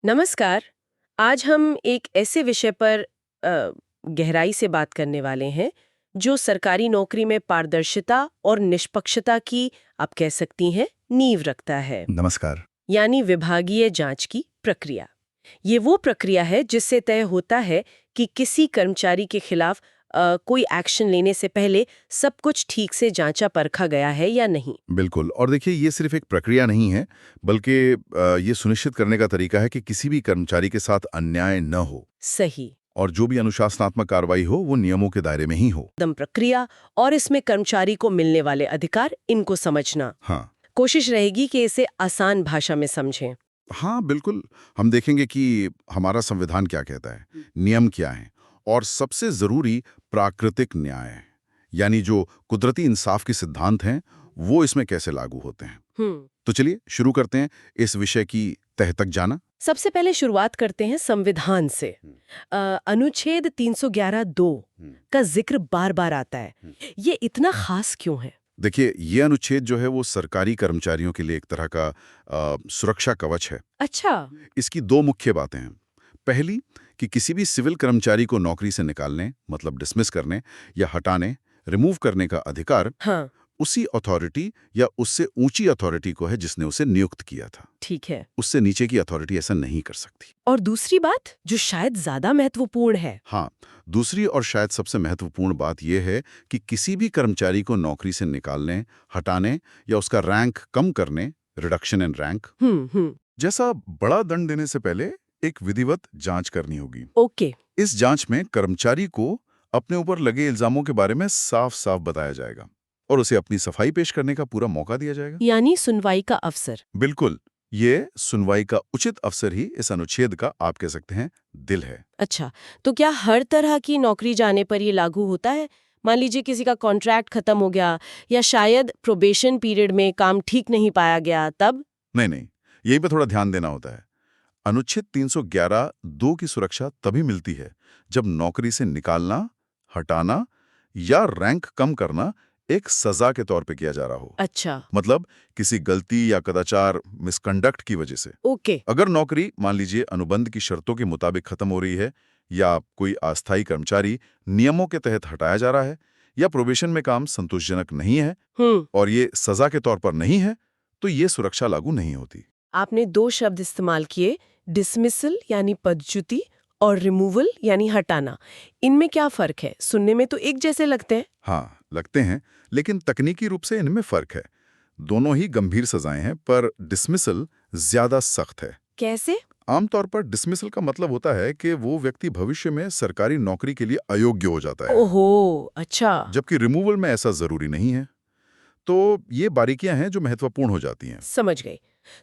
नमस्कार। आज हम एक ऐसे विषय पर गहराई से बात करने वाले हैं जो सरकारी नौकरी में पारदर्शिता और निष्पक्षता की, आप कह सकती हैं, नींव रखता है। नमस्कार। यानी विभागीय जांच की प्रक्रिया। ये वो प्रक्रिया है जिससे तय होता है कि किसी कर्मचारी के खिलाफ कोई एक्शन लेने से पहले सब कुछ ठीक से जांचा परखा गया है या नहीं। बिल्कुल। और देखिए, ये सिर्फ एक प्रक्रिया नहीं है, बल्कि ये सुनिश्चित करने का तरीका है कि किसी भी कर्मचारी के साथ अन्याय न हो सही। और जो भी अनुशासनात्मक कार्रवाई हो वो नियमों के दायरे में ही हो। दम प्रक्रिया और इसमें कर्मचारी को मिलने वाले अधिकार, इनको समझना। हाँ। कोशिश रहेगी कि इसे आसान भाषा में समझें। हाँ, बिल्कुल। हम देखेंगे कि हमारा संविधान क्या कहता है, नियम क्या है, और सबसे जरूरी प्राकृतिक न्याय, यानी जो कुदरती इंसाफ के सिद्धांत हैं, वो इसमें कैसे लागू होते हैं। तो चलिए शुरू करते हैं इस विषय की तह तक जाना। सबसे पहले शुरुआत करते हैं संविधान से। अनुच्छेद 311(2) का जिक्र बार बार आता है। ये इतना खास क्यों है? देखिए, ये अनुच्छेद जो है वो सरकारी कर्मचारियों के लिए एक तरह का सुरक्षा कवच है। अच्छा। इसकी दो मुख्य बातें हैं। पहली, कि किसी भी सिविल कर्मचारी को नौकरी से निकालने, मतलब डिसमिस करने या हटाने, रिमूव करने का अधिकार हाँ। उसी अथॉरिटी या उससे ऊंची अथॉरिटी को है जिसने उसे नियुक्त किया था। ठीक है। उससे नीचे की अथॉरिटी ऐसा नहीं कर सकती। और दूसरी बात जो शायद ज्यादा महत्वपूर्ण है। हाँ, दूसरी और शायद सबसे महत्वपूर्ण बात यह है कि किसी भी कर्मचारी को नौकरी से निकालने, हटाने या उसका रैंक कम करने, रिडक्शन इन रैंक जैसा बड़ा दंड देने से पहले एक विधिवत जांच करनी होगी। ओके। इस जांच में कर्मचारी को अपने ऊपर लगे इल्जामों के बारे में साफ साफ बताया जाएगा और उसे अपनी सफाई पेश करने का पूरा मौका दिया जाएगा। यानी सुनवाई का अवसर। बिल्कुल। ये सुनवाई का उचित अवसर ही इस अनुच्छेद का, आप कह सकते हैं, दिल है। अच्छा, तो क्या हर तरह की नौकरी जाने पर ये लागू होता है? मान लीजिए किसी का कॉन्ट्रैक्ट खत्म हो गया या शायद प्रोबेशन पीरियड में काम ठीक नहीं पाया गया, तब? नहीं नहीं, यही पे थोड़ा ध्यान देना होता है। अनुच्छेद 311(2) की सुरक्षा तभी मिलती है जब नौकरी से निकालना, हटाना या रैंक कम करना एक सजा के तौर पे किया जा रहा हो। अच्छा। मतलब किसी गलती या कदाचार, मिसकंडक्ट की वजह से। ओके। अगर नौकरी मान लीजिए अनुबंध की शर्तों के मुताबिक खत्म हो रही है, या कोई अस्थायी कर्मचारी नियमों के तहत हटाया जा रहा है, या प्रोबेशन में काम संतोषजनक नहीं है और ये सजा के तौर पर नहीं है, तो ये सुरक्षा लागू नहीं होती। आपने दो शब्द इस्तेमाल किए, डिसमिसल यानी पदच्युति और रिमूवल यानी हटाना। इनमें क्या फर्क है? सुनने में तो एक जैसे लगते हैं। हाँ, लगते हैं, लेकिन तकनीकी रूप से इनमें फर्क है। दोनों ही गंभीर सजाएं हैं, पर डिसमिसल ज्यादा सख्त है। कैसे? आमतौर पर डिसमिसल का मतलब होता है कि वो व्यक्ति भविष्य में सरकारी नौकरी के लिए अयोग्य हो जाता है। ओहो, अच्छा। जबकि रिमूवल में ऐसा जरूरी नहीं है। तो ये बारीकियां हैं जो महत्वपूर्ण हो जाती हैं। समझ गई।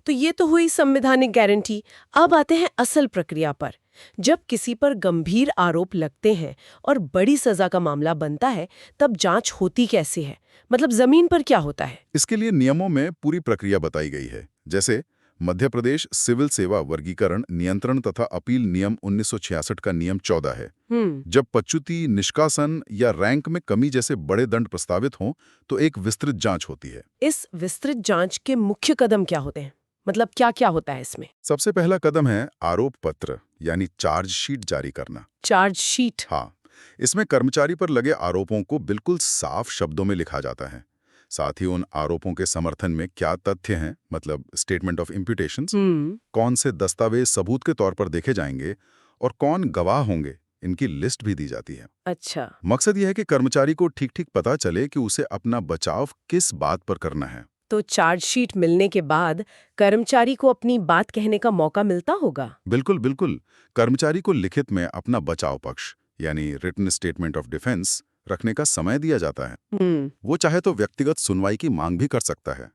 तो ये तो हुई संवैधानिक गारंटी। अब आते हैं असल प्रक्रिया पर। जब किसी पर गंभीर आरोप लगते हैं और बड़ी सजा का मामला बनता है, तब जांच होती कैसे है? मतलब जमीन पर क्या होता है? इसके लिए नियमों में पूरी प्रक्रिया बताई गई है। जैसे मध्य प्रदेश सिविल सेवा वर्गीकरण, नियंत्रण तथा अपील नियम 1966 का नियम 14 है। जब पदच्युति, निष्कासन या रैंक में कमी जैसे बड़े दंड प्रस्तावित हों, तो एक विस्तृत जांच होती है। इस विस्तृत जांच के मुख्य कदम क्या होते हैं? मतलब क्या क्या होता है इसमें? सबसे पहला कदम है आरोप पत्र, यानी चार्जशीट जारी करना। चार्जशीट। हाँ, इसमें कर्मचारी पर लगे आरोपों को बिल्कुल साफ शब्दों में लिखा जाता है। साथ ही उन आरोपों के समर्थन में क्या तथ्य हैं, मतलब स्टेटमेंट ऑफ इम्प्यूटेशंस, कौन से दस्तावेज सबूत के तौर पर देखे जाएंगे और कौन गवाह होंगे, इनकी लिस्ट भी दी जाती है। अच्छा। मकसद यह है कि कर्मचारी को ठीक ठीक पता चले कि उसे अपना बचाव किस बात पर करना है। तो चार्जशीट मिलने के बाद कर्मचारी को अपनी बात कहने का मौका मिलता होगा? बिल्कुल बिल्कुल। कर्मचारी को लिखित में अपना बचाव पक्ष, यानी रिटन स्टेटमेंट ऑफ डिफेंस, रखने का समय दिया जाता है। वो चाहे तो व्यक्तिगत सुनवाई की मांग भी कर सकता है।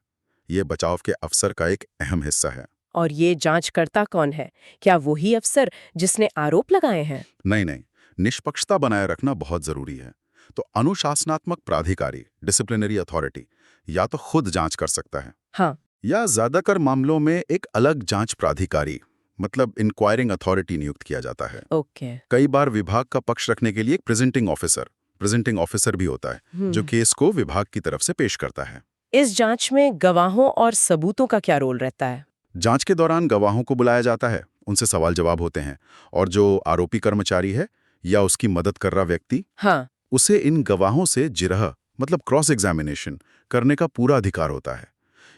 ये बचाव के अवसर का एक अहम हिस्सा है। और ये जांचकर्ता कौन है? क्या वही अफसर जिसने आरोप लगाए हैं? नहीं नहीं, निष्पक्षता बनाए रखना बहुत जरूरी है। तो अनुशासनात्मक प्राधिकारी, डिसिप्लिनरी अथॉरिटी, या तो खुद जांच कर सकता है, हाँ। या ज्यादातर मामलों में एक अलग जांच प्राधिकारी, मतलब इंक्वायरिंग अथॉरिटी, नियुक्त किया जाता है। ओके। कई बार विभाग का पक्ष रखने के लिए एक प्रेजेंटिंग ऑफिसर भी होता है, जो केस को विभाग की तरफ से पेश करता है। इस जांच में गवाहों और सबूतों का क्या रोल रहता है? जांच के दौरान गवाहों को बुलाया जाता है उनसे सवाल जवाब होते हैं, और जो आरोपी कर्मचारी है या उसकी मदद कर रहा व्यक्ति, हाँ, उसे इन गवाहों से जिरह मतलब क्रॉस एग्जामिनेशन करने का पूरा अधिकार होता है।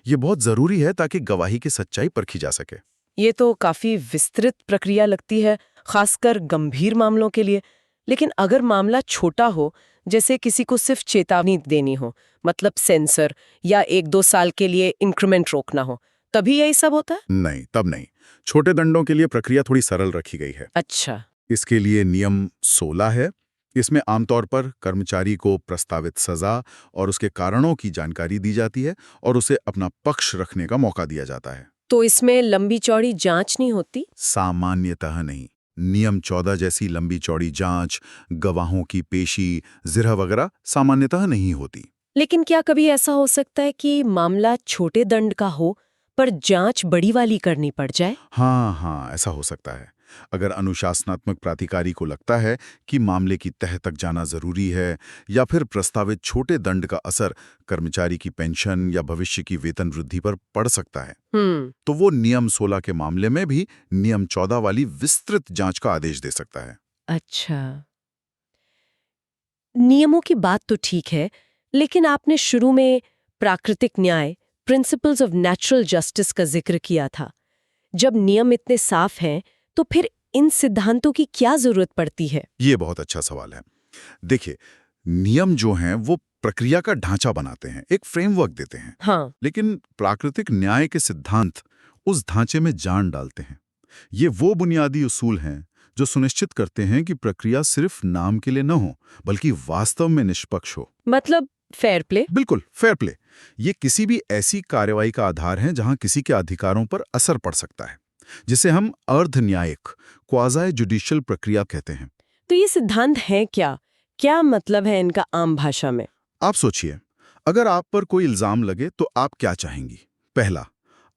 ये बहुत जरूरी है ताकि गवाही की सच्चाई परखी जा सके। ये तो काफी विस्तृत प्रक्रिया लगती है, खासकर गंभीर मामलों के लिए। लेकिन अगर मामला छोटा हो, जैसे किसी को सिर्फ चेतावनी देनी हो, मतलब सेंसर, या 1-2 साल के लिए इंक्रीमेंट रोकना हो, तभी यही सब होता है? नहीं, तब नहीं। छोटे दंडों के लिए प्रक्रिया थोड़ी सरल रखी गई है। अच्छा। इसके लिए नियम 16 है। इसमें आमतौर पर कर्मचारी को प्रस्तावित सजा और उसके कारणों की जानकारी दी जाती है और उसे अपना पक्ष रखने का मौका दिया जाता है। तो इसमें लंबी चौड़ी जांच नहीं होती? सामान्यतः नहीं। नियम 14 जैसी लंबी चौड़ी जांच, गवाहों की पेशी, जिरह वगैरह सामान्यतः नहीं होती। लेकिन क्या कभी ऐसा हो सकता है कि मामला छोटे दंड का हो, पर जांच बड़ी वाली करनी पड़ जाए? हाँ, ऐसा हो सकता है। अगर अनुशासनात्मक प्राधिकारी को लगता है कि मामले की तह तक जाना जरूरी है, या फिर प्रस्तावित छोटे दंड का असर कर्मचारी की पेंशन या भविष्य की वेतन वृद्धि पर पड़ सकता है, तो वो नियम 16 के मामले में भी नियम 14 वाली विस्तृत जांच का आदेश दे सकता है। अच्छा। नियमों की बात तो ठीक है, लेकिन आपने शुरू में प्राकृतिक न्याय, प्रिंसिपल्स ऑफ नेचुरल जस्टिस का जिक्र किया था। जब नियम इतने साफ हैं, तो फिर इन सिद्धांतों की क्या जरूरत पड़ती है? ये बहुत अच्छा सवाल है। देखिए, नियम जो हैं वो प्रक्रिया का ढांचा बनाते हैं, एक फ्रेमवर्क देते हैं। हाँ। लेकिन प्राकृतिक न्याय के सिद्धांत उस ढांचे में जान डालते हैं। ये वो बुनियादी उसूल हैं जो सुनिश्चित करते हैं कि प्रक्रिया सिर्फ नाम के लिए न हो, बल्कि वास्तव में निष्पक्ष हो। मतलब फेयर प्ले? बिल्कुल, फेयर प्ले। ये किसी भी ऐसी कार्रवाई का आधार है जहां किसी के अधिकारों पर असर पड़ सकता है, जिसे हम अर्ध न्यायिक क्वाज़ी जुडिशियल प्रक्रिया कहते हैं। तो ये सिद्धांत हैं क्या? क्या मतलब है इनका आम भाषा में? आप सोचिए, अगर आप पर कोई इल्जाम लगे तो आप क्या चाहेंगी? पहला,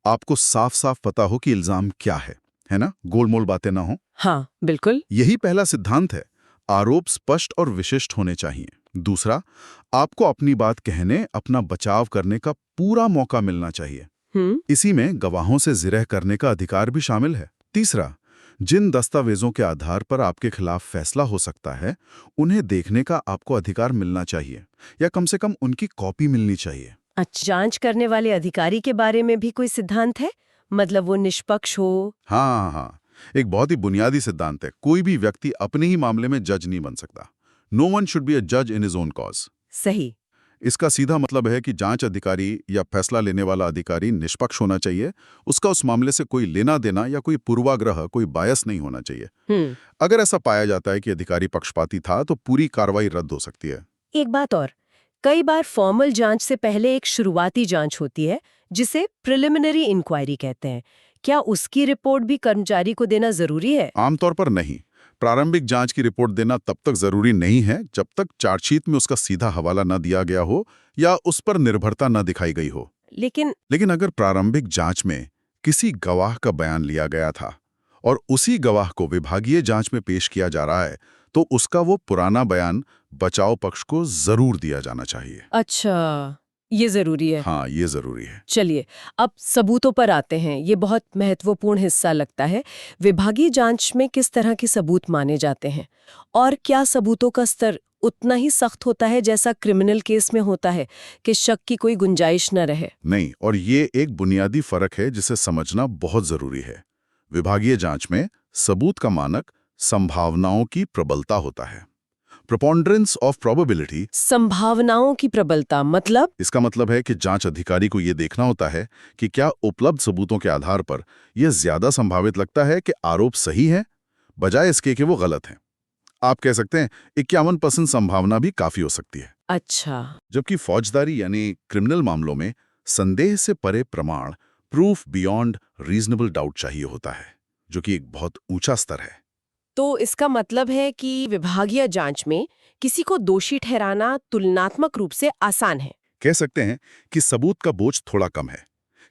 आपको साफ साफ पता हो कि इल्जाम क्या है ना? गोलमोल बातें ना हो। हाँ, बिल्कुल। यही पहला सिद्धांत है। आरोप स्पष्ट और विशिष्ट होने चाहिए। दूसरा, आपको अपनी बात कहने, अपना बचाव करने का पूरा मौका मिलना चाहिए। इसी में गवाहों से जिरह करने का अधिकार भी शामिल है। तीसरा, जिन दस्तावेजों के आधार पर आपके खिलाफ फैसला हो सकता है, उन्हें देखने का आपको अधिकार मिलना चाहिए, या कम से कम उनकी कॉपी मिलनी चाहिए। अच्छा, जांच करने वाले अधिकारी के बारे में भी कोई सिद्धांत है? मतलब वो निष्पक्ष हो? हाँ, एक बहुत ही बुनियादी सिद्धांत है। कोई भी व्यक्ति अपने ही मामले में जज नहीं बन सकता। No one should be a जज इन हिज ओन कॉज। सही। इसका सीधा मतलब है कि जांच अधिकारी या फैसला लेने वाला अधिकारी निष्पक्ष होना चाहिए। उसका उस मामले से कोई लेना देना या कोई पूर्वाग्रह, कोई बायस नहीं होना चाहिए। अगर ऐसा पाया जाता है कि अधिकारी पक्षपाती था, तो पूरी कार्रवाई रद्द हो सकती है। एक बात और, कई बार फॉर्मल जांच से पहले एक शुरुआती जांच होती है, जिसे प्रिलिमिनरी इंक्वायरी कहते हैं। क्या उसकी रिपोर्ट भी कर्मचारी को देना जरूरी है? आमतौर पर नहीं। प्रारंभिक जांच की रिपोर्ट देना तब तक जरूरी नहीं है जब तक चार्जशीट में उसका सीधा हवाला न दिया गया हो या उस पर निर्भरता न दिखाई गई हो। लेकिन अगर प्रारंभिक जांच में किसी गवाह का बयान लिया गया था और उसी गवाह को विभागीय जांच में पेश किया जा रहा है, तो उसका वो पुराना बयान बचाव पक्ष को जरूर दिया जाना चाहिए। अच्छा, ये जरूरी है। हाँ, ये जरूरी है। चलिए, अब सबूतों पर आते हैं। ये बहुत महत्वपूर्ण हिस्सा लगता है। विभागीय जांच में किस तरह के सबूत माने जाते हैं, और क्या सबूतों का स्तर उतना ही सख्त होता है जैसा क्रिमिनल केस में होता है, कि शक की कोई गुंजाइश न रहे? नहीं, और ये एक बुनियादी फर्क है जिसे समझना बहुत जरूरी है। विभागीय जांच में सबूत का मानक संभावनाओं की प्रबलता होता है, प्रोपोंडेरेंस ऑफ प्रोबेबिलिटी। संभावनाओं की प्रबलता मतलब? इसका मतलब है कि जांच अधिकारी को यह देखना होता है कि क्या उपलब्ध सबूतों के आधार पर यह ज्यादा संभावित लगता है कि आरोप सही है, बजाय इसके कि वो गलत है। आप कह सकते हैं 51% संभावना भी काफी हो सकती है। अच्छा। जबकि फौजदारी यानी क्रिमिनल मामलों में संदेह से परे प्रमाण, प्रूफ बियॉन्ड रीजनेबल डाउट चाहिए होता है, जो कि एक बहुत ऊंचा स्तर है। तो इसका मतलब है कि विभागीय जांच में किसी को दोषी ठहराना तुलनात्मक रूप से आसान है। कह सकते हैं कि सबूत का बोझ थोड़ा कम है,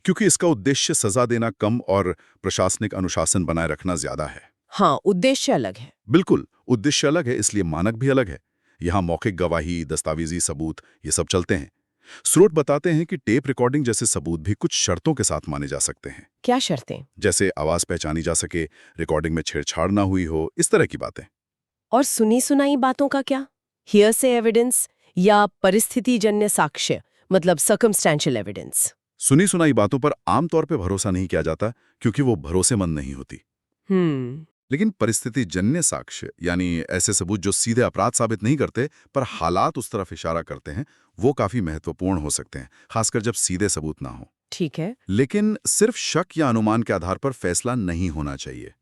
क्योंकि इसका उद्देश्य सजा देना कम और प्रशासनिक अनुशासन बनाए रखना ज्यादा है। हाँ, उद्देश्य अलग है। बिल्कुल, उद्देश्य अलग है, इसलिए मानक भी अलग है। यहाँ मौखिक गवाही, दस्तावेजी सबूत, ये सब चलते हैं। स्रोत बताते हैं कि टेप रिकॉर्डिंग जैसे सबूत भी कुछ शर्तों के साथ माने जा सकते हैं, क्या शर्तें? जैसे आवाज पहचानी जा सके, रिकॉर्डिंग में छेड़छाड़ ना हुई हो, इस तरह की बातें। और सुनी सुनाई बातों का क्या? हियरसे एविडेंस या परिस्थितिजन्य साक्ष्य, मतलब सर्कमस्टेंशियल एविडेंस? सुनी सुनाई बातों पर आमतौर पे भरोसा नहीं किया जाता क्योंकि वो भरोसेमंद नहीं होती। हम्म। लेकिन परिस्थितिजन्य साक्ष्य यानी ऐसे सबूत जो सीधे अपराध साबित नहीं करते पर हालात उस तरफ इशारा करते हैं, वो काफी महत्वपूर्ण हो सकते हैं, खासकर जब सीधे सबूत ना हो। ठीक है। लेकिन सिर्फ शक या अनुमान के आधार पर फैसला नहीं होना चाहिए।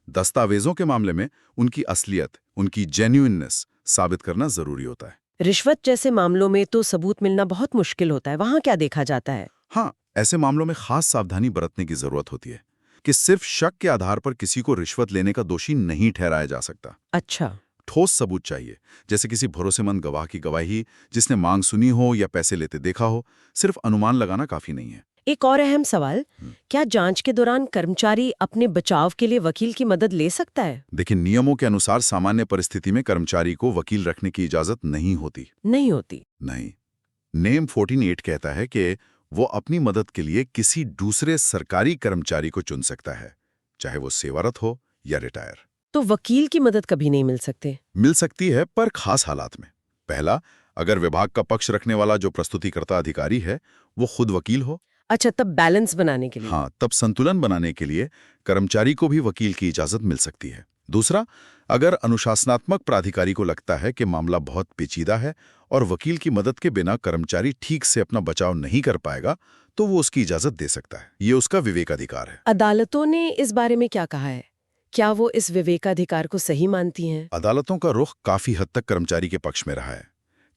दस्तावेजों के मामले में उनकी असलियत, उनकी जेन्युइननेस साबित करना जरूरी होता है। रिश्वत जैसे मामलों में तो सबूत मिलना बहुत मुश्किल होता है, वहां क्या देखा जाता है? हाँ, ऐसे मामलों में खास सावधानी बरतने की जरूरत होती है कि सिर्फ शक के आधार पर किसी को रिश्वत लेने का दोषी नहीं ठहराया जा सकता। अच्छा। ठोस सबूत चाहिए, जैसे किसी भरोसेमंद गवाह की गवाही, जिसने मांग सुनी हो या पैसे लेते देखा हो। सिर्फ अनुमान लगाना काफी नहीं है। एक और अहम सवाल, क्या जांच के दौरान कर्मचारी अपने बचाव के लिए वकील की मदद ले सकता है? देखिए, नियमों के अनुसार सामान्य परिस्थिति में कर्मचारी को वकील रखने की इजाजत नहीं होती। नहीं होती? नहीं। नेम 14(8) कहता है कि वो अपनी मदद के लिए किसी दूसरे सरकारी कर्मचारी को चुन सकता है, चाहे वो सेवारत हो या रिटायर। तो वकील की मदद कभी नहीं मिल सकते? मिल सकती है, पर खास हालात में। पहला, अगर विभाग का पक्ष रखने वाला जो प्रस्तुतिकर्ता अधिकारी है वो खुद वकील हो। अच्छा, तब बैलेंस बनाने के लिए? हाँ, तब संतुलन बनाने के लिए कर्मचारी को भी वकील की इजाजत मिल सकती है। दूसरा, अगर अनुशासनात्मक प्राधिकारी को लगता है कि मामला बहुत पेचीदा है और वकील की मदद के बिना कर्मचारी ठीक से अपना बचाव नहीं कर पाएगा, तो वो उसकी इजाजत दे सकता है। ये उसका विवेकाधिकार है। अदालतों ने इस बारे में क्या कहा है? क्या वो इस विवेकाधिकार को सही मानती हैं? अदालतों का रुख काफी हद तक कर्मचारी के पक्ष में रहा है।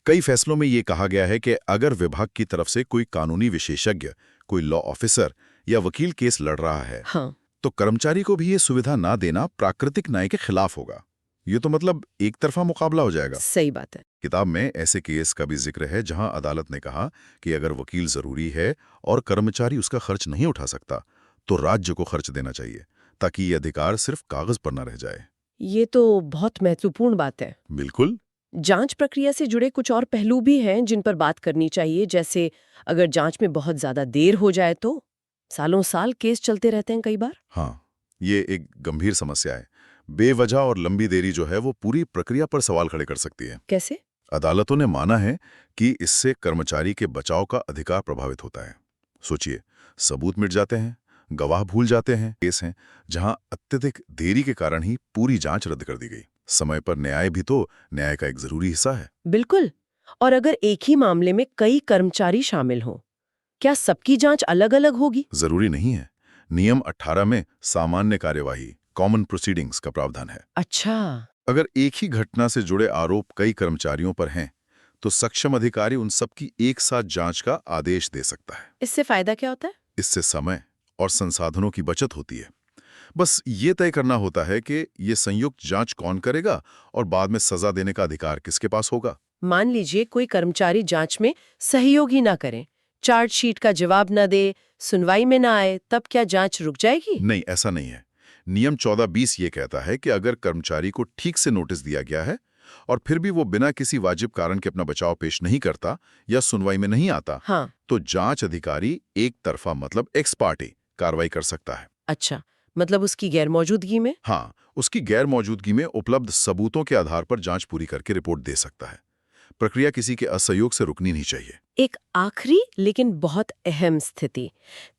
कई फैसलों में ये कहा गया है कि अगर विभाग की तरफ से कोई कानूनी विशेषज्ञ, कोई लॉ ऑफिसर या वकील केस लड़ रहा है, हाँ। तो कर्मचारी को भी ये सुविधा ना देना प्राकृतिक न्याय के खिलाफ होगा। ये तो मतलब एक तरफा मुकाबला हो जाएगा। सही बात है। किताब में ऐसे केस का भी जिक्र है जहां अदालत ने कहा कि अगर वकील जरूरी है और कर्मचारी उसका खर्च नहीं उठा सकता, तो राज्य को खर्च देना चाहिए, ताकि ये अधिकार सिर्फ कागज पर न रह जाए। ये तो बहुत महत्वपूर्ण बात है। बिल्कुल। जांच प्रक्रिया से जुड़े कुछ और पहलू भी हैं जिन पर बात करनी चाहिए, जैसे अगर जांच में बहुत ज्यादा देर हो जाए तो सालों साल केस चलते रहते हैं कई बार। हाँ, ये एक गंभीर समस्या है। बेवजह और लंबी देरी जो है वो पूरी प्रक्रिया पर सवाल खड़े कर सकती है। कैसे? अदालतों ने माना है कि इससे कर्मचारी के बचाव का अधिकार प्रभावित होता है। सोचिए, सबूत मिट जाते हैं, गवाह भूल जाते हैं। केस हैं जहां अत्यधिक देरी के कारण ही पूरी जांच रद्द कर दी गई। समय पर न्याय भी तो न्याय का एक जरूरी हिस्सा है। बिल्कुल। और अगर एक ही मामले में कई कर्मचारी शामिल हों, क्या सबकी जांच अलग अलग होगी? जरूरी नहीं है। नियम 18 में सामान्य कार्यवाही, कॉमन प्रोसीडिंग्स का प्रावधान है। अच्छा। अगर एक ही घटना से जुड़े आरोप कई कर्मचारियों पर हैं, तो सक्षम अधिकारी उन सबकी एक साथ जांच का आदेश दे सकता है। इससे फायदा क्या होता है? इससे समय और संसाधनों की बचत होती है। बस ये तय करना होता है कि ये संयुक्त जांच कौन करेगा और बाद में सजा देने का अधिकार किसके पास होगा। मान लीजिए कोई कर्मचारी जांच में सहयोग ही ना करे, चार्जशीट का जवाब न दे, सुनवाई में ना आए, तब क्या जांच रुक जाएगी? नहीं, ऐसा नहीं है। नियम 14(20) ये कहता है कि अगर कर्मचारी को ठीक से नोटिस दिया गया है और फिर भी वो बिना किसी वाजिब कारण के अपना बचाव पेश नहीं करता या सुनवाई में नहीं आता, हाँ। तो जांच अधिकारी एक तरफा मतलब एक्स पार्टी कार्रवाई कर सकता है। अच्छा, मतलब उसकी गैरमौजूदगी में? हाँ, उसकी गैर मौजूदगी में उपलब्ध सबूतों के आधार पर जांच पूरी करके रिपोर्ट दे सकता है। प्रक्रिया किसी के असहयोग से रुकनी नहीं चाहिए। एक आखिरी लेकिन बहुत अहम स्थिति।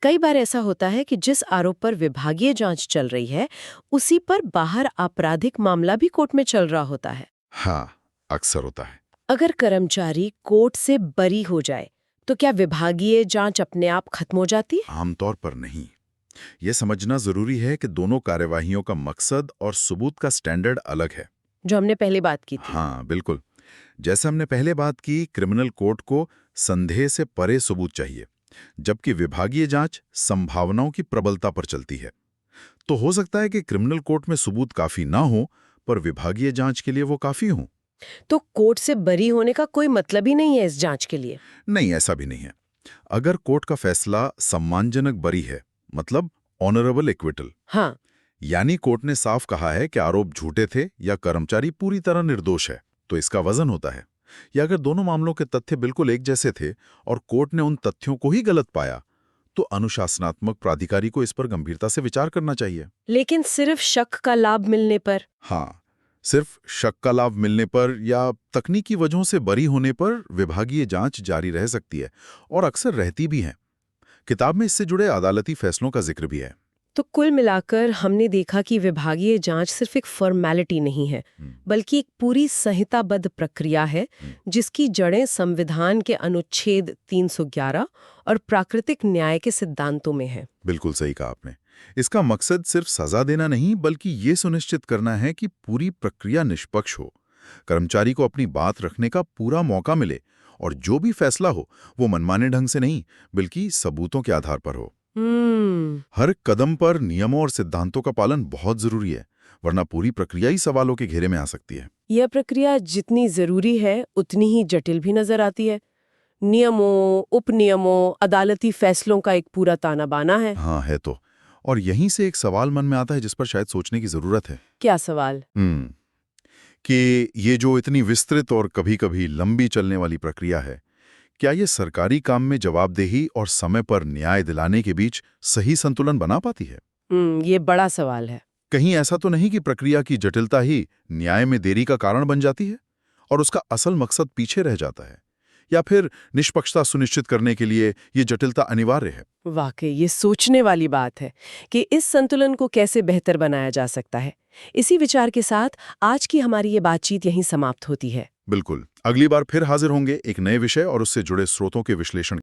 कई बार ऐसा होता है कि जिस आरोप पर विभागीय जांच चल रही है, उसी पर बाहर आपराधिक मामला भी कोर्ट में चल रहा होता है। हाँ, अक्सर होता है। अगर कर्मचारी कोर्ट से बरी हो जाए, तो क्या विभागीय जांच अपने आप खत्म हो जाती है? आमतौर पर नहीं। यह समझना जरूरी है कि दोनों कार्यवाहियों का मकसद और सबूत का स्टैंडर्ड अलग है। जो हमने पहले बात की थी। हाँ, बिल्कुल। जैसे हमने पहले बात की, क्रिमिनल कोर्ट को संदेह से परे सबूत चाहिए, जबकि विभागीय जांच संभावनाओं की प्रबलता पर चलती है। तो हो सकता है कि क्रिमिनल कोर्ट में सबूत काफी ना हो, पर विभागीय जांच के लिए वो काफी हो। तो कोर्ट से बरी होने का कोई मतलब ही नहीं है इस जांच के लिए? नहीं, ऐसा भी नहीं है। अगर कोर्ट का फैसला सम्मानजनक बरी है, मतलब ऑनरेबल एक्विटल, हाँ। यानी कोर्ट ने साफ कहा है कि आरोप झूठे थे या कर्मचारी पूरी तरह निर्दोष है, तो इसका वजन होता है। या अगर दोनों मामलों के तथ्य बिल्कुल एक जैसे थे और कोर्ट ने उन तथ्यों को ही गलत पाया, तो अनुशासनात्मक प्राधिकारी को इस पर गंभीरता से विचार करना चाहिए। लेकिन सिर्फ शक का लाभ मिलने पर? हाँ, सिर्फ शक का लाभ मिलने पर या तकनीकी वजहों से बरी होने पर विभागीय जांच जारी रह सकती है, और अक्सर रहती भी है। किताब में इससे जुड़े अदालती फैसलों का जिक्र भी है। तो कुल मिलाकर हमने देखा कि विभागीय जांच सिर्फ एक फॉर्मेलिटी नहीं है, बल्कि एक पूरी संहिताबद्ध प्रक्रिया है जिसकी जड़ें संविधान के अनुच्छेद 311 और प्राकृतिक न्याय के सिद्धांतों में है। बिल्कुल सही कहा आपने। इसका मकसद सिर्फ सजा देना नहीं, बल्कि ये सुनिश्चित करना है कि पूरी प्रक्रिया निष्पक्ष हो, कर्मचारी को अपनी बात रखने का पूरा मौका मिले, और जो भी फैसला हो वो मनमाने ढंग से नहीं, बल्कि सबूतों के आधार पर हो। हर कदम पर नियमों और सिद्धांतों का पालन बहुत जरूरी है, वरना पूरी प्रक्रिया ही सवालों के घेरे में आ सकती है। यह प्रक्रिया जितनी जरूरी है उतनी ही जटिल भी नजर आती है। नियमों, उपनियमों, अदालती फैसलों का एक पूरा ताना बाना है। हाँ, है तो। और यहीं से एक सवाल मन में आता है जिस पर शायद सोचने की जरूरत है। क्या सवाल? कि ये जो इतनी विस्तृत और कभी-कभी लंबी चलने वाली प्रक्रिया है, क्या ये सरकारी काम में जवाबदेही और समय पर न्याय दिलाने के बीच सही संतुलन बना पाती है? ये बड़ा सवाल है। कहीं ऐसा तो नहीं कि प्रक्रिया की जटिलता ही न्याय में देरी का कारण बन जाती है और उसका असल मकसद पीछे रह जाता है? या फिर निष्पक्षता सुनिश्चित करने के लिए ये जटिलता अनिवार्य है? वाकई ये सोचने वाली बात है कि इस संतुलन को कैसे बेहतर बनाया जा सकता है। इसी विचार के साथ आज की हमारी ये बातचीत यहीं समाप्त होती है। बिल्कुल। अगली बार फिर हाजिर होंगे एक नए विषय और उससे जुड़े स्रोतों के विश्लेषण